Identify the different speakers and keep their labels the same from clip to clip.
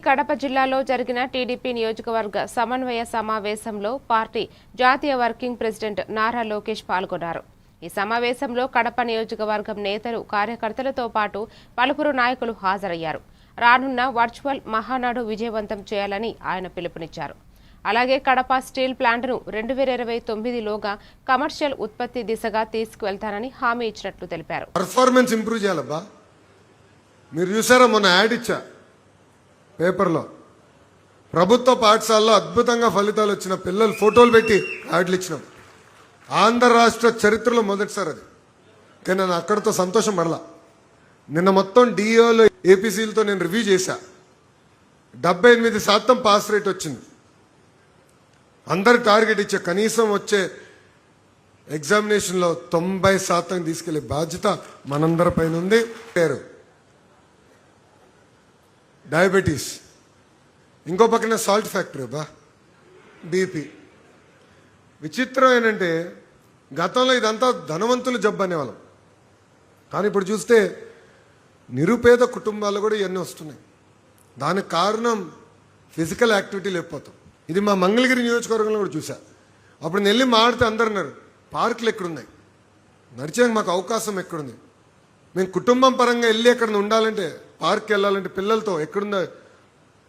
Speaker 1: కడప జిల్లాలో జరిగిన టీడీపీ నియోజకవర్గ సమన్వయ సమావేశంలో పార్టీ జాతీయ వర్కింగ్ ప్రెసిడెంట్ నారా లోకేష్ పాల్గొన్నారు. ఈ సమావేశంలో కడప నియోజకవర్గం నేతలు, కార్యకర్తలతో పాటు పలువురు నాయకులు హాజరయ్యారు. రానున్న వర్చువల్ మహానాడు విజయవంతం చేయాలని ఆయన పిలుపునిచ్చారు. అలాగే కడప స్టీల్ ప్లాంట్ను 2029లోగా కమర్షియల్ ఉత్పత్తి దిశగా తీసుకువెళ్తానని హామీ ఇచ్చినట్లు తెలిపారు.
Speaker 2: పర్ఫార్మెన్స్ ఇంప్రూవ్ చేయాలబ్బా. మీరు చూసారా, మొన్న యాడ్ ఇచ్చా పేపర్లో, ప్రభుత్వ పాఠశాలలో అద్భుతంగా ఫలితాలు వచ్చిన పిల్లలు ఫోటోలు పెట్టి యాడ్లు ఇచ్చినాం. ఆంధ్ర రాష్ట్ర చరిత్రలో మొదటిసారి అది. కానీ నేను అక్కడితో సంతోషం పడలా. నిన్న మొత్తం డిఓలో ఏపీసీలతో నేను రివ్యూ చేశా. 78% పాస్ రేట్ వచ్చింది. అందరు టార్గెట్ ఇచ్చే కనీసం వచ్చే ఎగ్జామినేషన్లో 90% తీసుకెళ్లే బాధ్యత మనందరి పైన ఉంది. పేరు డయాబెటీస్, ఇంకో పక్కన సాల్ట్ ఫ్యాక్టరీ, బీపీ. విచిత్రం ఏంటంటే గతంలో ఇదంతా ధనవంతులు జబ్బు అనేవాళ్ళం, కానీ ఇప్పుడు చూస్తే నిరుపేద కుటుంబాలు కూడా ఇవన్నీ వస్తున్నాయి. దానికి కారణం ఫిజికల్ యాక్టివిటీ లేకపోతాం. ఇది మా మంగళగిరి నియోజకవర్గంలో కూడా చూసా. అప్పుడు నేను వెళ్ళి మాడితే అందరు అన్నారు, పార్కులు ఎక్కడున్నాయి, నడిచేందుకు మాకు అవకాశం ఎక్కడుంది, మేము కుటుంబం పరంగా వెళ్ళి ఎక్కడ ఉండాలంటే, పార్క్కి వెళ్ళాలంటే పిల్లలతో ఎక్కడుందో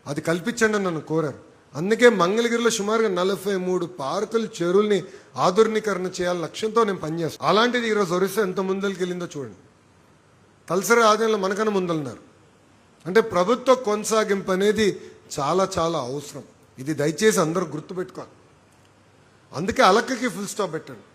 Speaker 2: అది కల్పించండి అని నన్ను కోరారు. అందుకే మంగళగిరిలో సుమారుగా 43 పార్కులు, చెరువుల్ని ఆధునీకరణ చేయాలని లక్ష్యంతో నేను పనిచేస్తాను. అలాంటిది ఈరోజు ఒరిస్సా ఎంత ముందరికి వెళ్ళిందో చూడండి. తలసరి ఆదాయంలో మనకన్నా ముందలున్నారు. అంటే ప్రభుత్వ కొనసాగింపు అనేది చాలా చాలా అవసరం. ఇది దయచేసి అందరూ గుర్తుపెట్టుకోవాలి. అందుకే అలక్కకి ఫుల్ స్టాప్ పెట్టండి.